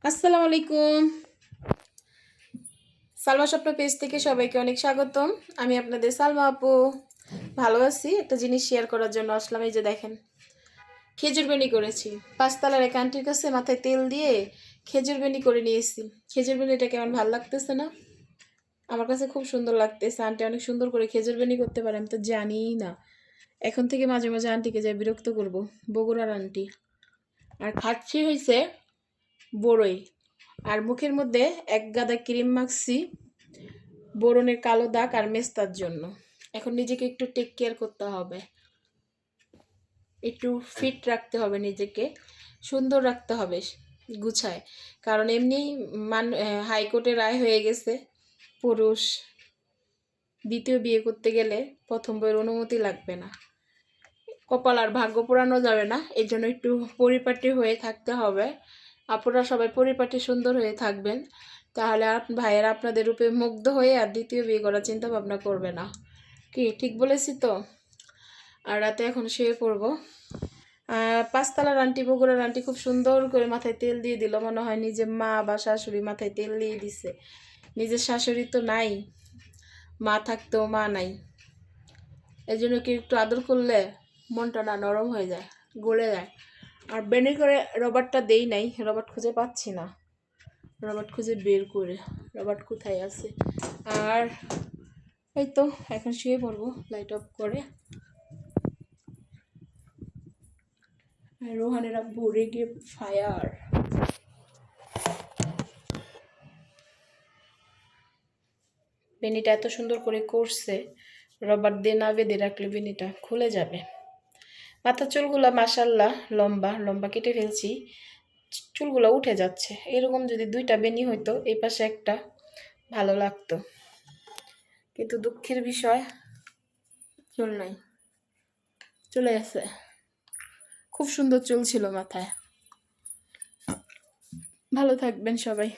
আসসালামু আলাইকুম। সালমা স্বপ্ন পেজ থেকে সবাইকে অনেক স্বাগতম। আমি আপনাদের সালমা আপু। ভালো আছি। একটা জিনিস শেয়ার করার জন্য আসলাম। এই যে দেখেন, খেজুর বেনি করেছি। পাঁচতলার এক আন্টির কাছে মাথায় তেল দিয়ে খেজুর বেনি করে নিয়েছি। খেজুর বেনিটা কেমন ভালো লাগতেছে না? আমার কাছে খুব সুন্দর লাগতেছে। আন্টি অনেক সুন্দর করে খেজুর বেনি করতে পারে, আমি তো জানিই না। এখন থেকে মাঝে মাঝে আন্টিকে যাই বিরক্ত করব। বগুড়ার আন্টি। আর খাচ্ছি হয়েছে বড়ই। আর মুখের মধ্যে এক গাদা ক্রিম মাখছি বোরনের কালো দাগ আর মেস্তার জন্য। এখন নিজেকে একটু টেক কেয়ার করতে হবে, একটু ফিট রাখতে হবে, নিজেকে সুন্দর রাখতে হবে গুছায়। কারণ এমনি হাইকোর্টে রায় হয়ে গেছে, পুরুষ দ্বিতীয় বিয়ে করতে গেলে প্রথম বইয়ের অনুমতি লাগবে না। কপাল আর ভাগ্য পোড়ানো যাবে না, এই জন্য একটু পরিপাটি হয়ে থাকতে হবে। আপুরা সবাই পরিপাটি সুন্দর হয়ে থাকবেন, তাহলে ভাইয়েরা আপনাদের রূপে মুগ্ধ হয়ে আর দ্বিতীয় বিয়ে করার চিন্তা ভাবনা করবে না। কি ঠিক বলেছি তো? আর রাতে এখন শুয়ে পড়বো। পাঁচতলার আন্টি, বগুড়ার আন্টি খুব সুন্দর করে মাথায় তেল দিয়ে দিল, মনে হয় নিজে মা বা শাশুড়ি মাথায় তেল দিয়ে দিছে। নিজের শাশুড়ি তো নাই, মা থাকতেও মা নাই। এই জন্য কি একটু আদর করলে মনটা না নরম হয়ে যায়, গলে যায়। আর বেনি করে রবারটা দেই নাই, রবার্ট খুঁজে পাচ্ছি না। রবার্ট খুঁজে বের করে, রবার্ট কোথায় আছে? আর এই তো এখন শুয়ে পড়বো লাইট অফ করে। রোহানের আব্বু রেগে ফায়ার। বেনিটা এত সুন্দর করে করছে, রবার দিয়ে না বেঁধে রাখলে বেনিটা খুলে যাবে। মাথার চুলগুলা মাশাল্লাহ লম্বা লম্বা কেটে ফেলছি, চুলগুলো উঠে যাচ্ছে। এরকম যদি দুইটা বেনি হইতো, এই পাশে একটা, ভালো লাগতো। কিন্তু দুঃখের বিষয়, চুল নাই, চলে গেছে। খুব সুন্দর চুল ছিল মাথায়। ভালো থাকবেন সবাই।